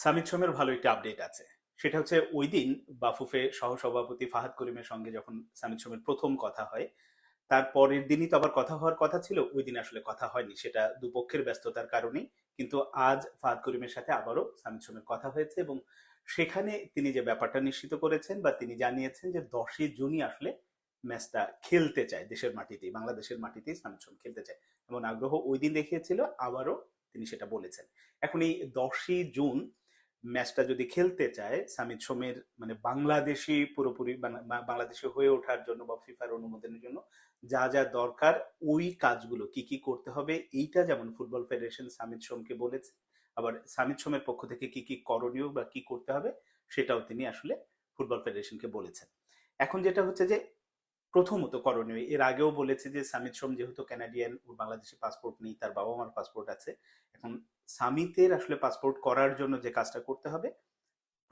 Summit সোমের ভালো একটা update আছে। সেটা হচ্ছে ওই দিন বাফুফে সহসভাপতি ফাহাদ করিমের সঙ্গে যখন সামিট সোমের প্রথম কথা হয়, তার পরের দিনই তো আবার কথা হওয়ার কথা ছিল। ওই দিন আসলে কথা হয়নি, সেটা দুপক্ষের ব্যস্ততার কারণেই। কিন্তু আজ ফাহাদ করিমের সাথে আবারও সামিট সোমের কথা হয়েছে এবং সেখানে তিনি যে ব্যাপারটা নিশ্চিত করেছেন বা তিনি জানিয়েছেন যে 10ই জুনই আসলে ম্যাচটা খেলতে চায় দেশের মাটিতেই, বাংলাদেশের মাটিতেই সামিট সোম খেলতে চায়। এমন আগ্রহ ওই দিন দেখিয়েছিল, আবারও তিনি সেটা বলেছেন। এখন এই 10ই জুন ম্যাচটা যদি খেলতে চায় সামিত সোমের, মানে বাংলাদেশি পুরোপুরি বাংলাদেশি হয়ে ওঠার জন্য বা ফিফার অনুমোদনের জন্য যা যা দরকার, ওই কাজগুলো কি কি করতে হবে, এইটা যেমন ফুটবল ফেডারেশন সামিত সোমকে বলেছে, আবার সামিত সোমের পক্ষ থেকে কি কি করণীয় বা কি করতে হবে সেটাও তিনি আসলে ফুটবল ফেডারেশনকে বলেছেন। এখন যেটা হচ্ছে যে প্রথমত করণীয়, এর আগেও বলেছে যে সামিত সোম যেহেতু কানাডিয়ান, ওর বাংলাদেশি পাসপোর্ট নেই, তার বাবা মার পাসপোর্ট আছে। এখন সামিতের আসলে পাসপোর্ট করার জন্য যে কাজটা করতে হবে,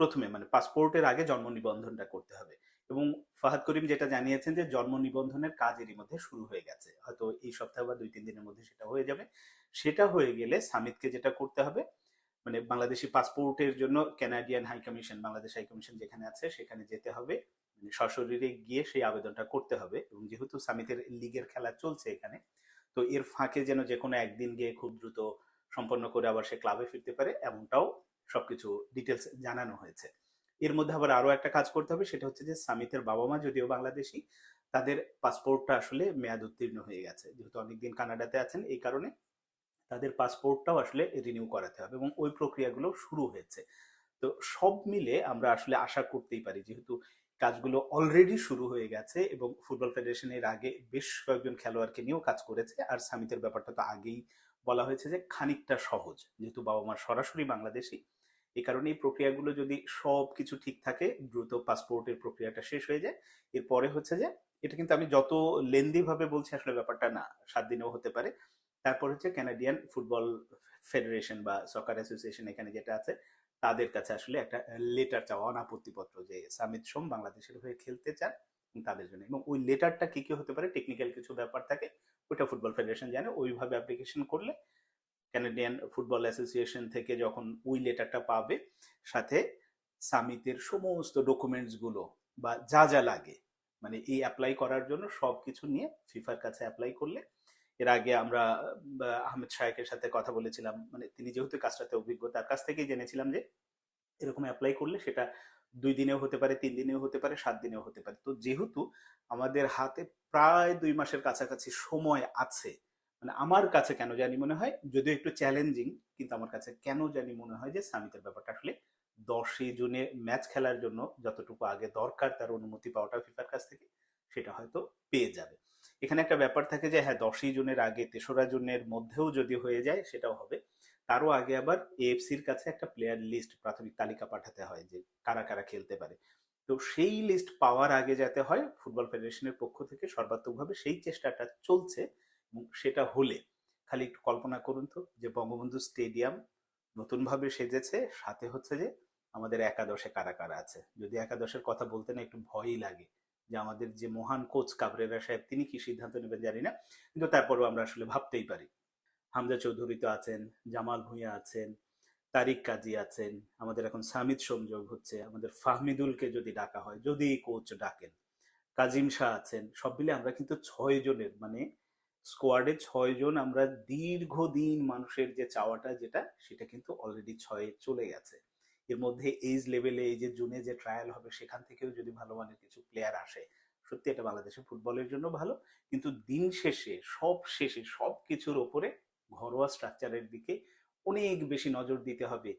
প্রথমে মানে পাসপোর্টের আগে জন্ম নিবন্ধনটা করতে হবে। এবং ফাহাদ করিম যেটা জানিয়েছেন যে জন্ম নিবন্ধনের কাজ এরই মধ্যে শুরু হয়ে গেছে, হয়তো এই সপ্তাহ বা 2-3 দিনের মধ্যে সেটা হয়ে যাবে। সেটা হয়ে গেলে সামিতকে যেটা করতে হবে, মানে বাংলাদেশি পাসপোর্টের জন্য Canadian high commission, Bangladesh high commission যেখানে আছে সেখানে যেতে হবে, মানে সশরীরে গিয়ে সেই আবেদনটা করতে হবে। এবং যেহেতু সামিতের লিগের খেলা চলছে এখানে, তো এর ফাঁকে যেন যে কোনো একদিন গিয়ে খুব দ্রুত সম্পন্ন করে আবার সে ক্লাবে ফিরতে পারে, এমনটাও সবকিছু ডিটেলস জানানো হয়েছে। এর মধ্যে আবার আরো একটা কাজ করতে হবে, সেটা হচ্ছে যে সামিতের বাবা মা যদিও বাংলাদেশি, তাদের পাসপোর্টটা আসলে মেয়াদ উত্তীর্ণ হয়ে গেছে, যেহেতু অনেকদিন কানাডাতে আছেন, এই কারণে তাদের পাসপোর্টটাও আসলে রিনিউ করাতে হবে এবং ওই প্রক্রিয়াগুলো শুরু হয়েছে। তো সব মিলে আমরা আসলে আশা করতেই পারি, যেহেতু কাজগুলো অলরেডি শুরু হয়ে গেছে এবং ফুটবল ফেডারেশন এর আগে বেশ কয়েকজন খেলোয়াড়কে নিয়েও কাজ করেছে, আর সামিতের ব্যাপারটা তো আগেই বলা হয়েছে যে খানিকটা সহজ, যেহেতু বাবা মা সরাসরি বাংলাদেশি। এই কারণে এই প্রক্রিয়াগুলো যদি সব কিছু ঠিক থাকে, দ্রুত পাসপোর্টের প্রক্রিয়াটা শেষ হয়ে যায়। এরপরে হচ্ছে যে, এটা কিন্তু আমি যত লেন্দি ভাবে বলছি আসলে ব্যাপারটা না, 7 দিনেও হতে পারে। তারপর হচ্ছে কানাডিয়ান ফুটবল ফেডারেশন বা সকার অ্যাসোসিয়েশন এখানে যেটা আছে, তাদের কাছে আসলে একটা লেটার চাওয়া, অনাপত্তিপত্র, যে সামিত সোম বাংলাদেশের হয়ে খেলতে চান তাদের জন্য। এবং ওই লেটারটা কি কি হতে পারে, টেকনিক্যাল কিছু ব্যাপার থাকে, ওইটা ফুটবল ফেডারেশন জানে। ওইভাবে অ্যাপ্লিকেশন করলে কানাডিয়ান ফুটবল অ্যাসোসিয়েশন থেকে যখন ওই লেটারটা পাবে, সাথে সামিতের সমস্ত ডকুমেন্টস গুলো বা যা যা লাগে, মানে এই অ্যাপ্লাই করার জন্য সবকিছু নিয়ে ফিফার কাছে অ্যাপ্লাই করলে, এর আগে আমরা আহমেদ শায়েকের সাথে কথা বলেছিলাম, মানে তিনি যেহেতু কাজটাতে অভিজ্ঞ, তার কাছ থেকেই জেনেছিলাম যে এরকম অ্যাপ্লাই করলে সেটা 2 দিনেও হতে পারে, 3 দিনেও হতে পারে, 7 দিনেও হতে পারে। তো যেহেতু আমাদের হাতে প্রায় 2 মাসের কাছাকাছি সময় আছে, মানে আমার কাছে কেন জানি মনে হয়, যদিও একটু চ্যালেঞ্জিং, কিন্তু আমার কাছে কেন জানি মনে হয় যে সামিতের ব্যাপারটা আসলে 10ই জুনে ম্যাচ খেলার জন্য যতটুকু আগে দরকার তার অনুমতি পাওয়াটা ফিফার কাছ থেকে, সেটা হয়তো পেয়ে যাবে। এখানে একটা ব্যাপার থাকে যে হ্যাঁ, 10ই জুনের আগে 3রা জুনের মধ্যেও যদি হয়ে যায় সেটাও হবে। তারও আগে আবার এএফসির কাছে একটা প্লেয়ার লিস্ট, প্রাথমিক তালিকা পাঠাতে হয় যে কারা কারা খেলতে পারে। তো সেই লিস্ট পাওয়ার আগে যাতে হয়, ফুটবল ফেডারেশনের পক্ষ থেকে সর্বাত্মকভাবে সেই চেষ্টাটা চলছে। এবং সেটা হলে, খালি একটু কল্পনা করুন তো, যে বঙ্গবন্ধু স্টেডিয়াম নতুনভাবে সেজেছে, সাথে হচ্ছে যে আমাদের একাদশে কারা কারা আছে। যদি একাদশের কথা বলতে না একটু ভয়ই লাগে, যে আমাদের যে মহান কোচ কাবরেরা সাহেব, তিনি কি সিদ্ধান্ত নেবেন জানি না, কিন্তু তারপরেও আমরা আসলে ভাবতেই পারি। হামজা চৌধুরী তো আছেন, জামাল ভুঁইয়া আছেন, তারিক কাজী আছেন, আমাদের এখন সামিদ সংযোগ হচ্ছে, আমাদের ফাহমিদুলকে যদি ডাকা হয়, যদি কোচ ডাকেন, কাজিম শাহ আছেন, সব মিলে আমরা কিন্তু 6 জনের, মানে স্কোয়াডে 6 জন, আমরা দীর্ঘদিন মানুষের যে চাওয়াটা যেটা, সেটা কিন্তু অলরেডি 6-এ চলে গেছে। এর মধ্যে এইজ লেভেলে এই যে জুনে যে ট্রায়াল হবে, সেখান থেকেও যদি ভালো মানের কিছু প্লেয়ার আসে, সত্যি এটা বাংলাদেশের ফুটবলের জন্য ভালো। কিন্তু দিন শেষে সব কিছুর ওপরে ঘরোয়া স্ট্রাকচারের দিকে অনেক বেশি নজর দিতে হবে।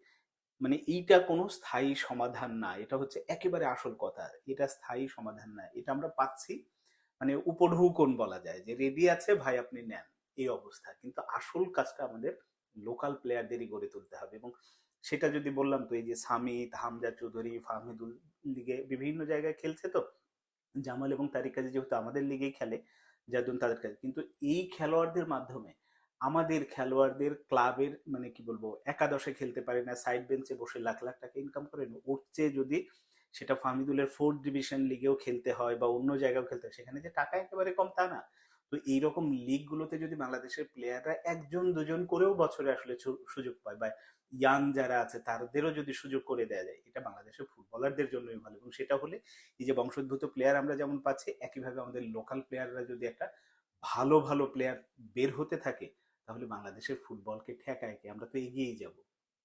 মানে এইটা কোনো স্থায়ী সমাধান না, এটা হচ্ছে একেবারে আসল কথা, এটা স্থায়ী সমাধান না। এটা আমরা পাচ্ছি মানে উপঢৌকন বলা যায়, যে রেডি আছে ভাই আপনি নেন, এই অবস্থা। কিন্তু আসল কাজটা আমাদের লোকাল প্লেয়ারদেরই গড়ে তুলতে হবে। এবং সেটা যদি বললাম, তো এই যে সামিত, হামজা চৌধুরী, ফাহমিদুল লিগে বিভিন্ন জায়গায় খেলছে, তো জামাল এবং তারিক কাজী যেহেতু আমাদের লিগেই খেলে, যার তাদের কাছে, কিন্তু এই খেলোয়াড়দের মাধ্যমে আমাদের খেলোয়াড়দের ক্লাবের, মানে কি বলবো, একাদশে খেলতে পারে না, সাইড বেঞ্চে বসে লাখ লাখ টাকা ইনকাম করেন, ওর চেয়ে যদি সেটা ফাহমিদুলের 4th ডিভিশন লিগেও খেলতে হয় বা অন্য জায়গায় খেলতে হয়, সেখানে যে টাকা একেবারে কম তা না। তো এইরকম লিগ গুলোতে যদি বাংলাদেশের প্লেয়াররা একজন দুজন করেও বছরে আসলে সুযোগ পায়, বা ইয়াং যারা আছে তাদেরও যদি সুযোগ করে দেওয়া যায়, এটা বাংলাদেশের ফুটবলারদের জন্যই ভালো। এবং সেটা হলে এই যে বংশোদ্ভূত প্লেয়ার আমরা যেমন পাচ্ছি, একইভাবে আমাদের লোকাল প্লেয়াররা যদি একটা ভালো ভালো প্লেয়ার বের হতে থাকে, তাহলে বাংলাদেশের ফুটবলকে ঠেকায় কে? আমরা তো এগিয়েই যাব।